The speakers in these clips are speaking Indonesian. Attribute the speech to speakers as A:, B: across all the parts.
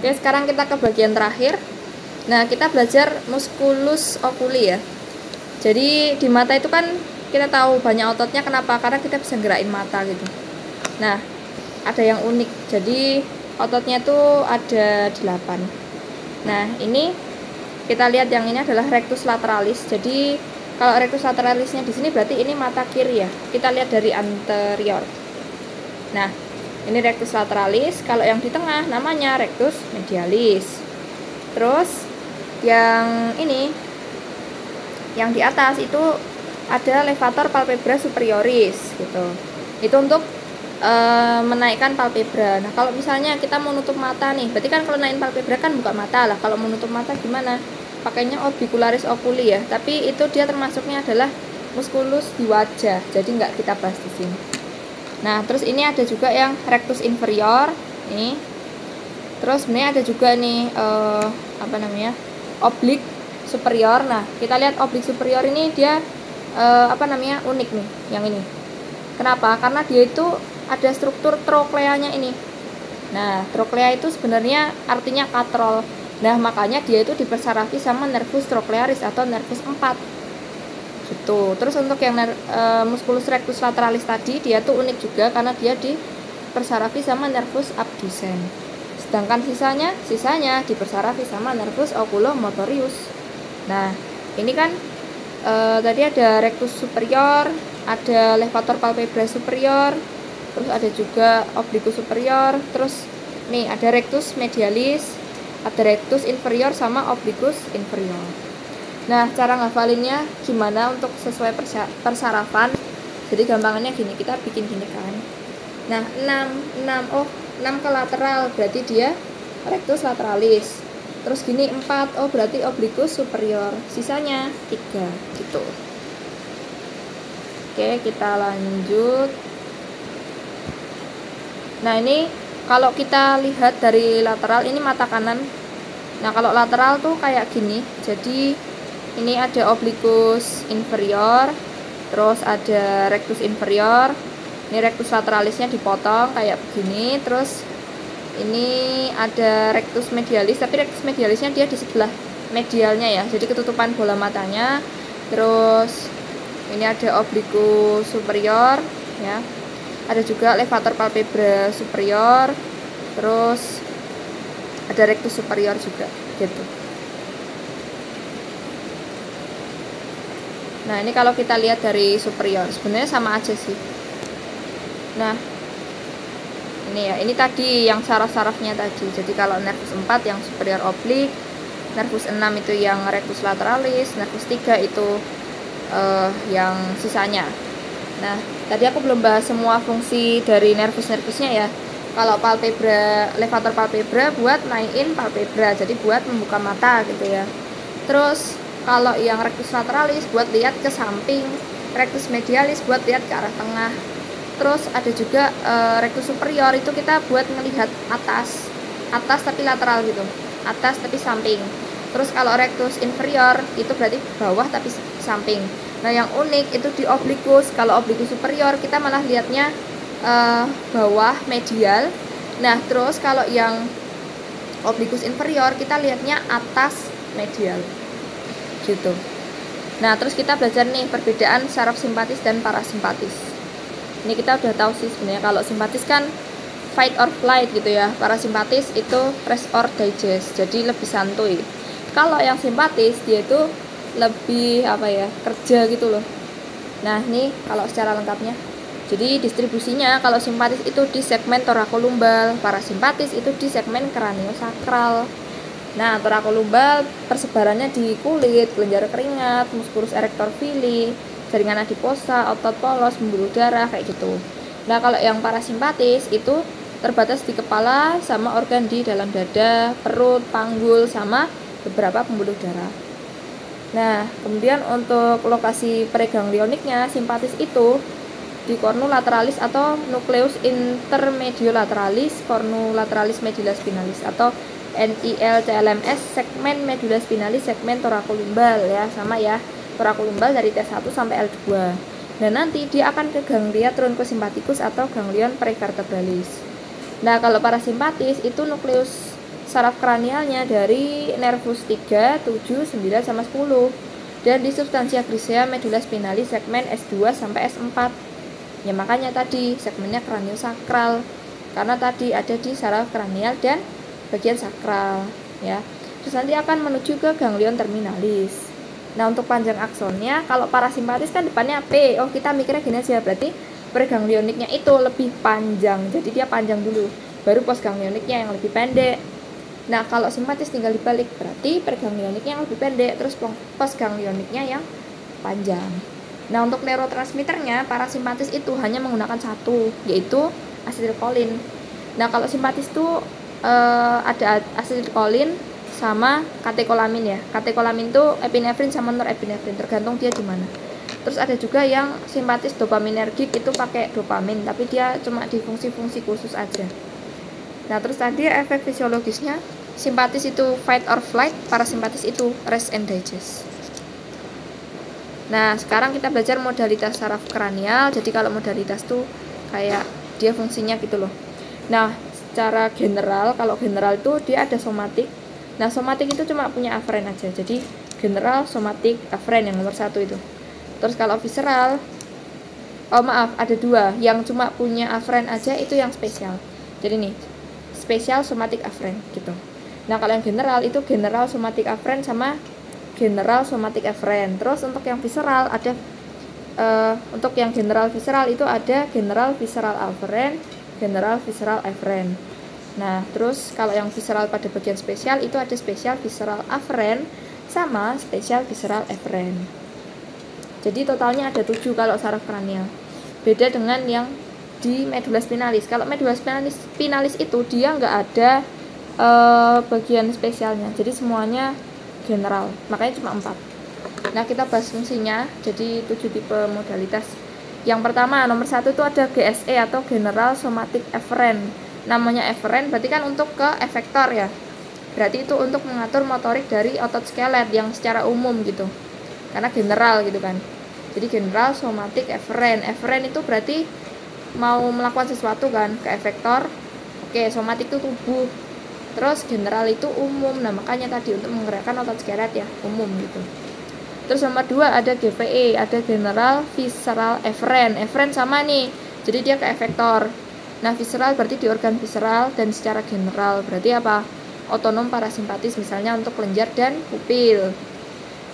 A: Oke, sekarang kita ke bagian terakhir. Nah, kita belajar musculus oculi ya. Jadi di mata itu kan kita tahu banyak ototnya, kenapa? Karena kita bisa gerakin mata gitu. Nah, ada yang unik. Jadi ototnya tuh ada 8. Nah, ini kita lihat yang ini adalah rectus lateralis. Jadi kalau rectus lateralisnya di sini berarti ini mata kiri ya. Kita lihat dari anterior. Nah, ini rectus lateralis. Kalau yang di tengah namanya rectus medialis. Terus yang ini, yang di atas itu ada levator palpebra superioris gitu. Itu untuk menaikkan palpebra. Nah, kalau misalnya kita mau nutup mata nih, berarti kan kalau naikin palpebra kan buka mata lah. Kalau mau nutup mata gimana? Pakainya orbicularis oculi ya. Tapi itu dia termasuknya adalah musculus di wajah. Jadi nggak kita bahas di sini. Nah, terus ini ada juga yang rectus inferior nih. Terus sebenarnya ada juga nih oblique superior. Nah, kita lihat oblique superior ini dia unik nih, yang ini. Kenapa? Karena dia itu ada struktur trokleanya ini. Nah, troklea itu sebenarnya artinya katrol. Nah, makanya dia itu dipersarafi sama nervus troclearis atau nervus 4. Gitu. Terus untuk yang musculus rectus lateralis tadi, dia tuh unik juga karena dia dipersarafi sama nervus abducens. Sedangkan sisanya dipersarafi sama nervus oculomotorius. Nah, ini kan tadi ada rectus superior, ada levator palpebra superior, terus ada juga obliquus superior, terus nih ada rectus medialis, ada rectus inferior sama obliquus inferior. Nah, cara ngafalinnya gimana untuk sesuai persarafan? Jadi gampangannya gini, kita bikin gini kan. Nah, 6 ke lateral berarti dia rectus lateralis. Terus gini 4, berarti obliquus superior. Sisanya 3 gitu. Oke, kita lanjut. Nah, ini kalau kita lihat dari lateral, ini mata kanan. Nah, kalau lateral tuh kayak gini. Jadi ini ada obliquus inferior, terus ada rectus inferior. Ini rectus lateralisnya dipotong kayak begini. Terus ini ada rectus medialis, tapi rectus medialisnya dia di sebelah medialnya ya, jadi ketutupan bola matanya. Terus ini ada obliquus superior ya, ada juga levator palpebra superior, terus ada rectus superior juga gitu. Nah, ini kalau kita lihat dari superior sebenarnya sama aja sih. Nah, ini ya, ini tadi yang saraf-sarafnya tadi. Jadi kalau nervus 4 yang superior oblik, nervus 6 itu yang rectus lateralis, nervus 3 itu yang sisanya. Nah, tadi aku belum bahas semua fungsi dari nervus-nervusnya ya. Kalau palpebra, levator palpebra buat naikin palpebra, jadi buat membuka mata gitu ya. Terus kalau yang rectus lateralis buat lihat ke samping, rectus medialis buat lihat ke arah tengah. Terus ada juga rectus superior itu kita buat melihat atas tapi lateral gitu, atas tapi samping. Terus kalau rectus inferior itu berarti bawah tapi samping. Nah, yang unik itu di obliquus. Kalau obliquus superior kita malah lihatnya bawah medial. Nah, terus kalau yang obliquus inferior kita lihatnya atas medial gitu. Nah, terus kita belajar nih perbedaan saraf simpatis dan parasimpatis. Ini kita udah tahu sih sebenarnya, kalau simpatis kan fight or flight gitu ya, parasimpatis itu rest or digest, jadi lebih santuy. Kalau yang simpatis dia itu lebih kerja gitu loh. Nah, ini kalau secara lengkapnya, jadi distribusinya kalau simpatis itu di segmen thoracolumbar, parasimpatis itu di segmen craniosacral. Nah, thoracolumbar persebarannya di kulit, kelenjar keringat, musculus erector villi, jaringan adiposa, otot polos, pembuluh darah kayak gitu. Nah, kalau yang parasimpatis itu terbatas di kepala sama organ di dalam dada, perut, panggul sama beberapa pembuluh darah. Nah, kemudian untuk lokasi preganglioniknya, simpatis itu di cornulateralis atau nucleus intermediolaterales, cornulateralis medulla spinalis atau NIL-CLMS, segmen medulla spinalis, segmen thoracolumbar ya, sama ya. Thoracolumbar dari T1 sampai L2. Nah, nanti dia akan ke ganglia truncosimpaticus atau ganglion prevertebralis. Nah, kalau parasimpatis itu nukleus saraf kranialnya dari nervus 3, 7, 9 sama 10. Dan di substansia grisea medula spinalis segmen S2 sampai S4. Ya makanya tadi segmennya kraniosakral. Karena tadi ada di saraf kranial dan bagian sakral, ya. Terus nanti akan menuju ke ganglion terminalis. Nah, untuk panjang aksonnya, kalau parasimpatis kan depannya P. Oh, kita mikirnya gini aja, berarti preganglioniknya itu lebih panjang. Jadi dia panjang dulu, baru postganglioniknya yang lebih pendek. Nah, kalau simpatis tinggal dibalik, berarti preganglioniknya yang lebih pendek, terus postganglioniknya yang panjang. Nah, untuk neurotransmitternya, parasimpatis itu hanya menggunakan satu, yaitu asetilkolin. Nah, kalau simpatis itu ada asetilkolin sama katekolamin ya. Katekolamin itu epinefrin sama norepinefrin, tergantung dia di mana. Terus ada juga yang simpatis dopaminergik, itu pakai dopamin, tapi dia cuma di fungsi-fungsi khusus aja. Nah, terus tadi efek fisiologisnya, simpatis itu fight or flight, parasimpatis itu rest and digest. Nah, sekarang kita belajar modalitas saraf kranial. Jadi kalau modalitas tuh kayak dia fungsinya gitu loh. Nah, secara general, kalau general itu dia ada somatik. Nah, somatik itu cuma punya aferen aja. Jadi general, somatik, aferen yang nomor 1 itu. Terus kalau visceral, oh maaf, ada 2. Yang cuma punya aferen aja itu yang spesial. Jadi nih, spesial, somatik, aferen gitu. Nah, kalau yang general itu general, somatik, aferen sama general, somatik, aferen. Terus untuk yang visceral ada untuk yang general visceral itu ada general visceral aferen, general visceral aferen. Nah, terus kalau yang visceral pada bagian spesial itu ada spesial visceral aferen sama spesial visceral aferen. Jadi totalnya ada 7 kalau saraf kranial. Beda dengan yang di medula spinalis. Kalau medula spinalis itu dia nggak ada bagian spesialnya. Jadi semuanya general. Makanya cuma 4. Nah, kita bahas fungsinya. Jadi 7 tipe modalitas. Yang pertama, nomor 1 itu ada GSE atau general somatic efferent. Namanya efferent berarti kan untuk ke efektor ya. Berarti itu untuk mengatur motorik dari otot skelet yang secara umum gitu. Karena general gitu kan. Jadi general somatic efferent. Efferent itu berarti mau melakukan sesuatu kan ke efektor. Oke, somatic itu tubuh. Terus general itu umum. Nah, makanya tadi untuk menggerakkan otot skelet ya, umum gitu. Terus nomor 2 ada GVE, ada general visceral efferent. Efferent sama nih. Jadi dia ke efektor. Nah, visceral berarti di organ visceral dan secara general berarti apa? Otonom parasimpatis misalnya untuk kelenjar dan pupil.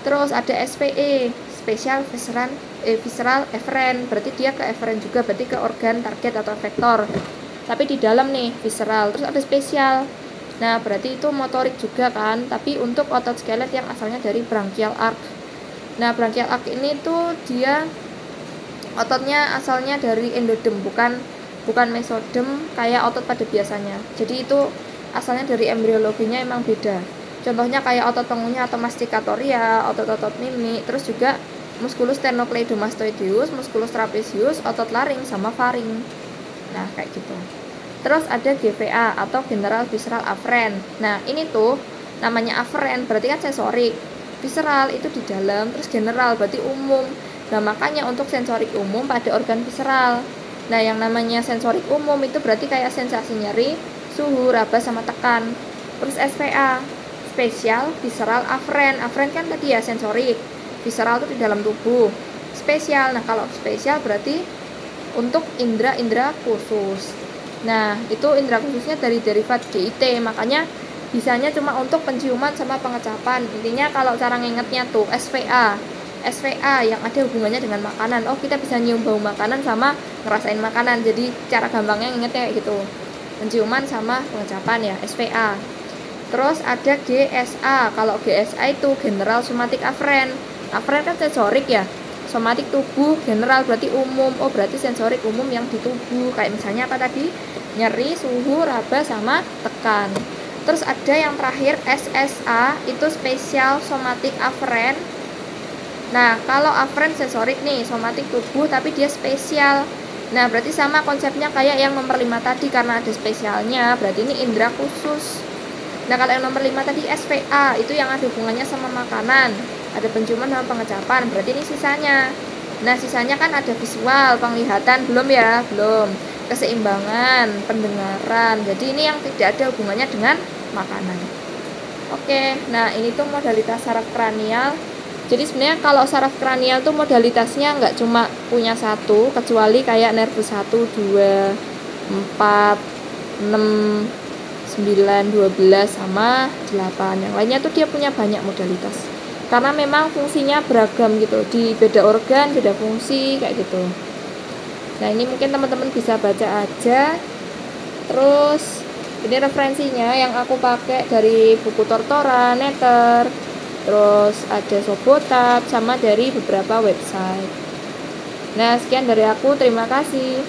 A: Terus ada SVE, spesial visceral efferent, berarti dia ke efferent juga, berarti ke organ target atau efektor. Tapi di dalam nih visceral. Terus ada spesial. Nah, berarti itu motorik juga kan, tapi untuk otot skelet yang asalnya dari branchial arch. Nah, branchial arch ini tuh dia ototnya asalnya dari endodem, bukan mesodem kayak otot pada biasanya. Jadi itu asalnya dari embriologinya emang beda. Contohnya kayak otot pengunya atau masticatoria, otot-otot mimi, terus juga musculus sternocleidomastoideus, musculus trapezius, otot laring sama faring. Nah, kayak gitu. Terus ada GVA atau general visceral afferent. Nah, ini tuh namanya afferent berarti kan sensorik. Visceral itu di dalam, terus general berarti umum. Nah, makanya untuk sensorik umum pada organ visceral. Nah, yang namanya sensorik umum itu berarti kayak sensasi nyeri, suhu, raba, sama tekan. Terus SVA, spesial visceral afferent. Afferent kan tadi ya sensorik. Visceral itu di dalam tubuh. Spesial. Nah, kalau spesial berarti untuk indera-indera khusus. Nah, itu indera khususnya dari derivat GIT. Makanya bisanya cuma untuk penciuman sama pengecapan. Intinya kalau cara ngingetnya tuh SVA yang ada hubungannya dengan makanan. Oh, kita bisa nyium bau makanan sama ngerasain makanan. Jadi cara gampangnya ingetnya kayak gitu. Penciuman sama pengecapan ya, SVA. Terus ada GSA. Kalau GSA itu general somatic afferent. Afferent kan sensorik ya. Somatik tubuh, general berarti umum. Oh, berarti sensorik umum yang di tubuh. Kayak misalnya apa tadi? Nyeri, suhu, raba, sama tekan. Terus ada yang terakhir SSA, itu spesial somatic afferent. Nah, kalau afferent sensorik nih, somatik tubuh tapi dia spesial. Nah, berarti sama konsepnya kayak yang nomor 5 tadi, karena ada spesialnya, berarti ini indera khusus. Nah, kalau yang nomor 5 tadi SVA, itu yang ada hubungannya sama makanan. Ada penciuman sama pengecapan, berarti ini sisanya. Nah, sisanya kan ada visual, penglihatan, belum ya? Belum. Keseimbangan, pendengaran. Jadi ini yang tidak ada hubungannya dengan makanan. Oke, nah ini tuh modalitas saraf kranial. Jadi sebenarnya kalau saraf kranial tuh modalitasnya nggak cuma punya satu, kecuali kayak nervus 1, 2, 4, 6, 9, 12, sama 8. Yang lainnya tuh dia punya banyak modalitas. Karena memang fungsinya beragam gitu, di beda organ, beda fungsi, kayak gitu. Nah ini mungkin teman-teman bisa baca aja. Terus ini referensinya yang aku pakai dari buku Tortora, Netter, terus ada Sobotab, sama dari beberapa website. Nah sekian dari aku, terima kasih.